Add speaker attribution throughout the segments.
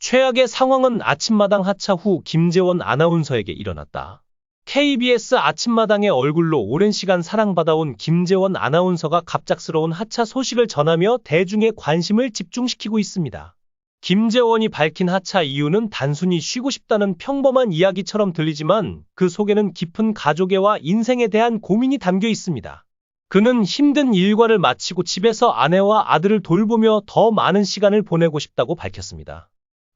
Speaker 1: 최악의 상황은 아침마당 하차 후 김재원 아나운서에게 일어났다. KBS 아침마당의 얼굴로 오랜 시간 사랑받아온 김재원 아나운서가 갑작스러운 하차 소식을 전하며 대중의 관심을 집중시키고 있습니다. 김재원이 밝힌 하차 이유는 단순히 쉬고 싶다는 평범한 이야기처럼 들리지만 그 속에는 깊은 가족애와 인생에 대한 고민이 담겨 있습니다. 그는 힘든 일과를 마치고 집에서 아내와 아들을 돌보며 더 많은 시간을 보내고 싶다고 밝혔습니다.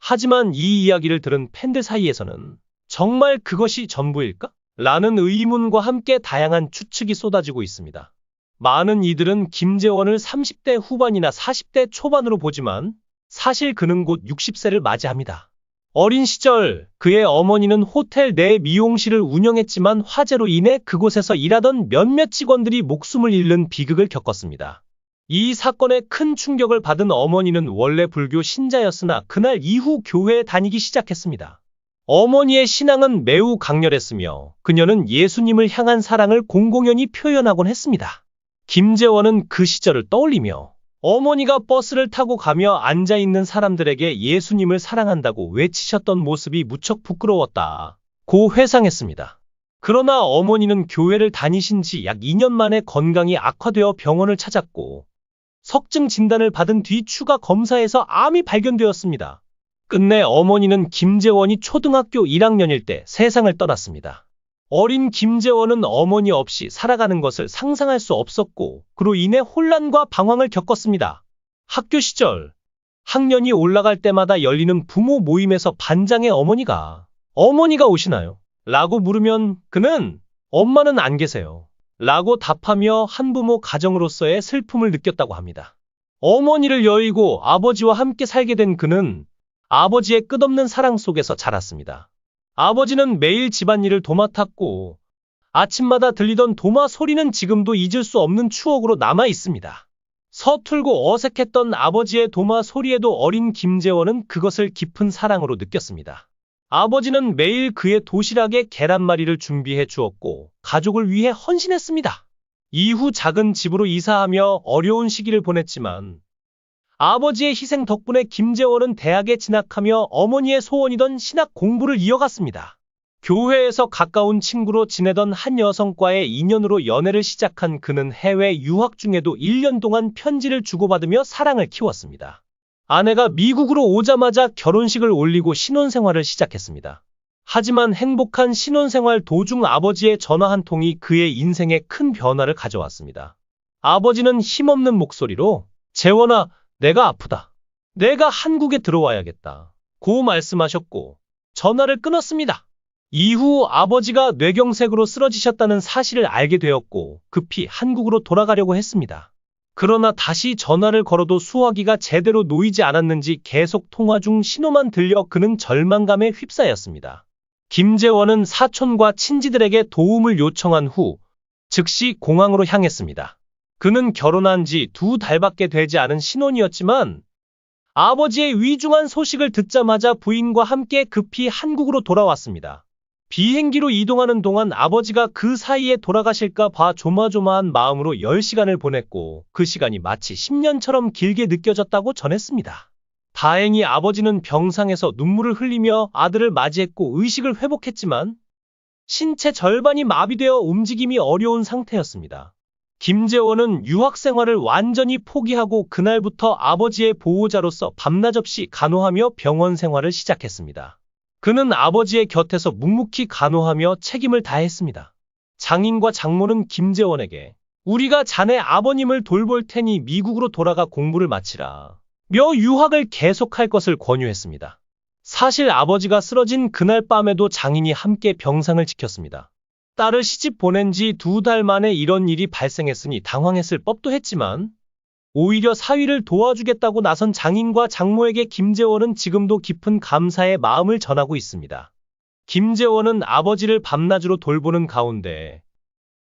Speaker 1: 하지만 이 이야기를 들은 팬들 사이에서는 정말 그것이 전부일까? 라는 의문과 함께 다양한 추측이 쏟아지고 있습니다. 많은 이들은 김재원을 30대 후반이나 40대 초반으로 보지만 사실 그는 곧 60세를 맞이합니다. 어린 시절 그의 어머니는 호텔 내 미용실을 운영했지만 화재로 인해 그곳에서 일하던 몇몇 직원들이 목숨을 잃는 비극을 겪었습니다. 이 사건에 큰 충격을 받은 어머니는 원래 불교 신자였으나 그날 이후 교회에 다니기 시작했습니다. 어머니의 신앙은 매우 강렬했으며 그녀는 예수님을 향한 사랑을 공공연히 표현하곤 했습니다. 김재원은 그 시절을 떠올리며 어머니가 버스를 타고 가며 앉아있는 사람들에게 예수님을 사랑한다고 외치셨던 모습이 무척 부끄러웠다고 회상했습니다. 그러나 어머니는 교회를 다니신 지 약 2년 만에 건강이 악화되어 병원을 찾았고 석증 진단을 받은 뒤 추가 검사에서 암이 발견되었습니다. 끝내 어머니는 김재원이 초등학교 1학년일 때 세상을 떠났습니다. 어린 김재원은 어머니 없이 살아가는 것을 상상할 수 없었고 그로 인해 혼란과 방황을 겪었습니다. 학교 시절 학년이 올라갈 때마다 열리는 부모 모임에서 반장의 어머니가 오시나요? 라고 물으면 그는 엄마는 안 계세요. 라고 답하며 한부모 가정으로서의 슬픔을 느꼈다고 합니다. 어머니를 여의고 아버지와 함께 살게 된 그는 아버지의 끝없는 사랑 속에서 자랐습니다. 아버지는 매일 집안일을 도맡았고 아침마다 들리던 도마 소리는 지금도 잊을 수 없는 추억으로 남아 있습니다. 서툴고 어색했던 아버지의 도마 소리에도 어린 김재원은 그것을 깊은 사랑으로 느꼈습니다. 아버지는 매일 그의 도시락에 계란말이를 준비해 주었고 가족을 위해 헌신했습니다. 이후 작은 집으로 이사하며 어려운 시기를 보냈지만 아버지의 희생 덕분에 김재원은 대학에 진학하며 어머니의 소원이던 신학 공부를 이어갔습니다. 교회에서 가까운 친구로 지내던 한 여성과의 인연으로 연애를 시작한 그는 해외 유학 중에도 1년 동안 편지를 주고받으며 사랑을 키웠습니다. 아내가 미국으로 오자마자 결혼식을 올리고 신혼생활을 시작했습니다. 하지만 행복한 신혼생활 도중 아버지의 전화 한 통이 그의 인생에 큰 변화를 가져왔습니다. 아버지는 힘없는 목소리로 재원아, 내가 아프다. 내가 한국에 들어와야겠다. 고 말씀하셨고 전화를 끊었습니다. 이후 아버지가 뇌경색으로 쓰러지셨다는 사실을 알게 되었고 급히 한국으로 돌아가려고 했습니다. 그러나 다시 전화를 걸어도 수화기가 제대로 놓이지 않았는지 계속 통화 중 신호만 들려 그는 절망감에 휩싸였습니다. 김재원은 사촌과 친지들에게 도움을 요청한 후 즉시 공항으로 향했습니다. 그는 결혼한 지 2달밖에 되지 않은 신혼이었지만 아버지의 위중한 소식을 듣자마자 부인과 함께 급히 한국으로 돌아왔습니다. 비행기로 이동하는 동안 아버지가 그 사이에 돌아가실까 봐 조마조마한 마음으로 10시간을 보냈고 그 시간이 마치 10년처럼 길게 느껴졌다고 전했습니다. 다행히 아버지는 병상에서 눈물을 흘리며 아들을 맞이했고 의식을 회복했지만 신체 절반이 마비되어 움직임이 어려운 상태였습니다. 김재원은 유학 생활을 완전히 포기하고 그날부터 아버지의 보호자로서 밤낮 없이 간호하며 병원 생활을 시작했습니다. 그는 아버지의 곁에서 묵묵히 간호하며 책임을 다했습니다. 장인과 장모는 김재원에게 우리가 자네 아버님을 돌볼 테니 미국으로 돌아가 공부를 마치라 며 유학을 계속할 것을 권유했습니다. 사실 아버지가 쓰러진 그날 밤에도 장인이 함께 병상을 지켰습니다. 딸을 시집 보낸 지 2달 만에 이런 일이 발생했으니 당황했을 법도 했지만 오히려 사위를 도와주겠다고 나선 장인과 장모에게 김재원은 지금도 깊은 감사의 마음을 전하고 있습니다. 김재원은 아버지를 밤낮으로 돌보는 가운데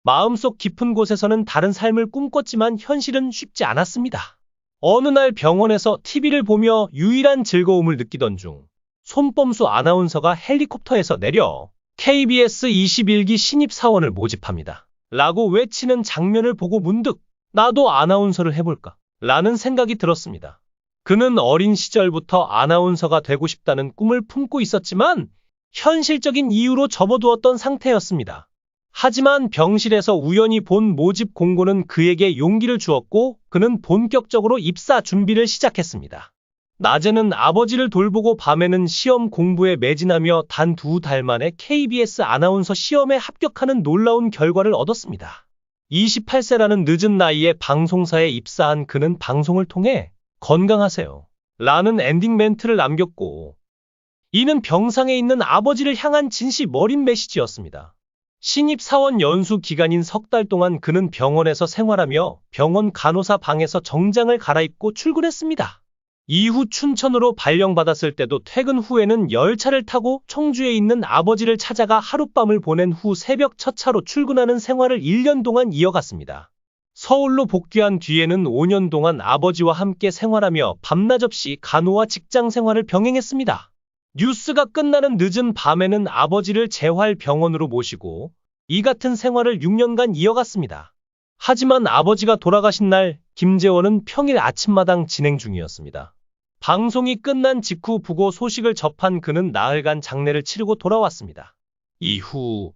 Speaker 1: 마음속 깊은 곳에서는 다른 삶을 꿈꿨지만 현실은 쉽지 않았습니다. 어느 날 병원에서 TV를 보며 유일한 즐거움을 느끼던 중 손범수 아나운서가 헬리콥터에서 내려 KBS 21기 신입사원을 모집합니다. 라고 외치는 장면을 보고 문득 나도 아나운서를 해볼까? 라는 생각이 들었습니다. 그는 어린 시절부터 아나운서가 되고 싶다는 꿈을 품고 있었지만 현실적인 이유로 접어두었던 상태였습니다. 하지만 병실에서 우연히 본 모집 공고는 그에게 용기를 주었고 그는 본격적으로 입사 준비를 시작했습니다. 낮에는 아버지를 돌보고 밤에는 시험 공부에 매진하며 단 2달 만에 KBS 아나운서 시험에 합격하는 놀라운 결과를 얻었습니다. 28세라는 늦은 나이에 방송사에 입사한 그는 방송을 통해 건강하세요 라는 엔딩 멘트를 남겼고 이는 병상에 있는 아버지를 향한 진심 어린 메시지였습니다. 신입사원 연수 기간인 3달 동안 그는 병원에서 생활하며 병원 간호사 방에서 정장을 갈아입고 출근했습니다. 이후 춘천으로 발령받았을 때도 퇴근 후에는 열차를 타고 청주에 있는 아버지를 찾아가 하룻밤을 보낸 후 새벽 첫 차로 출근하는 생활을 1년 동안 이어갔습니다. 서울로 복귀한 뒤에는 5년 동안 아버지와 함께 생활하며 밤낮 없이 간호와 직장 생활을 병행했습니다. 뉴스가 끝나는 늦은 밤에는 아버지를 재활병원으로 모시고 이 같은 생활을 6년간 이어갔습니다. 하지만 아버지가 돌아가신 날 김재원은 평일 아침마당 진행 중이었습니다. 방송이 끝난 직후 부고 소식을 접한 그는 나흘간 장례를 치르고 돌아왔습니다. 이후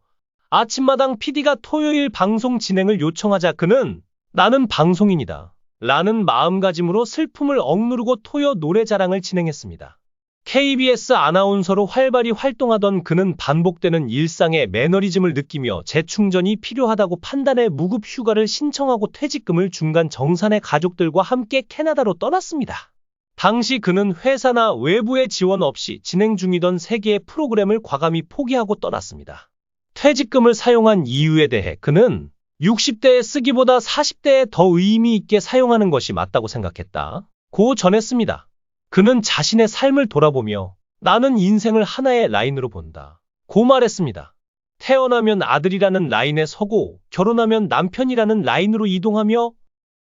Speaker 1: 아침마당 PD가 토요일 방송 진행을 요청하자 그는 나는 방송인이다 라는 마음가짐으로 슬픔을 억누르고 토요 노래자랑을 진행했습니다. KBS 아나운서로 활발히 활동하던 그는 반복되는 일상의 매너리즘을 느끼며 재충전이 필요하다고 판단해 무급 휴가를 신청하고 퇴직금을 중간 정산해 가족들과 함께 캐나다로 떠났습니다. 당시 그는 회사나 외부의 지원 없이 진행 중이던 3개의 프로그램을 과감히 포기하고 떠났습니다. 퇴직금을 사용한 이유에 대해 그는 60대에 쓰기보다 40대에 더 의미 있게 사용하는 것이 맞다고 생각했다고 전했습니다. 그는 자신의 삶을 돌아보며 나는 인생을 하나의 라인으로 본다 고 말했습니다. 태어나면 아들이라는 라인에 서고 결혼하면 남편이라는 라인으로 이동하며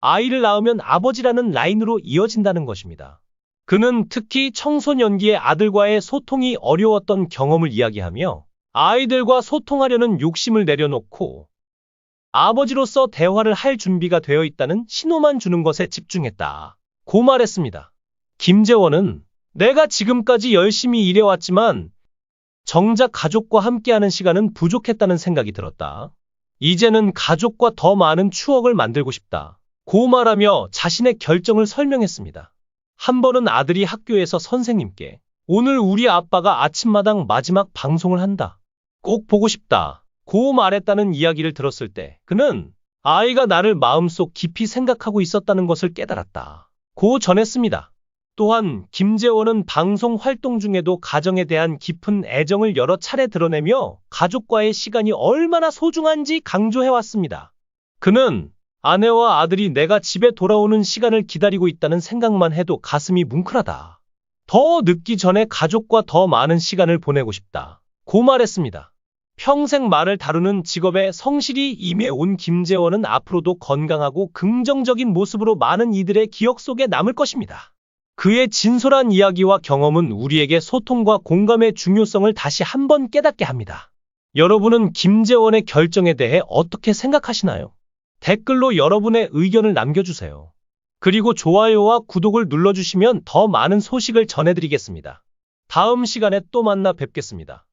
Speaker 1: 아이를 낳으면 아버지라는 라인으로 이어진다는 것입니다. 그는 특히 청소년기의 아들과의 소통이 어려웠던 경험을 이야기하며 아이들과 소통하려는 욕심을 내려놓고 아버지로서 대화를 할 준비가 되어 있다는 신호만 주는 것에 집중했다고 말했습니다. 김재원은 내가 지금까지 열심히 일해왔지만 정작 가족과 함께하는 시간은 부족했다는 생각이 들었다. 이제는 가족과 더 많은 추억을 만들고 싶다 고 말하며 자신의 결정을 설명했습니다. 한 번은 아들이 학교에서 선생님께 오늘 우리 아빠가 아침마당 마지막 방송을 한다. 꼭 보고 싶다 고 말했다는 이야기를 들었을 때 그는 아이가 나를 마음속 깊이 생각하고 있었다는 것을 깨달았다 고 전했습니다. 또한 김재원은 방송 활동 중에도 가정에 대한 깊은 애정을 여러 차례 드러내며 가족과의 시간이 얼마나 소중한지 강조해왔습니다. 그는 아내와 아들이 내가 집에 돌아오는 시간을 기다리고 있다는 생각만 해도 가슴이 뭉클하다. 더 늦기 전에 가족과 더 많은 시간을 보내고 싶다 고 말했습니다. 평생 말을 다루는 직업에 성실히 임해온 김재원은 앞으로도 건강하고 긍정적인 모습으로 많은 이들의 기억 속에 남을 것입니다. 그의 진솔한 이야기와 경험은 우리에게 소통과 공감의 중요성을 다시 한번 깨닫게 합니다. 여러분은 김재원의 결정에 대해 어떻게 생각하시나요? 댓글로 여러분의 의견을 남겨주세요. 그리고 좋아요와 구독을 눌러주시면 더 많은 소식을 전해드리겠습니다. 다음 시간에 또 만나 뵙겠습니다.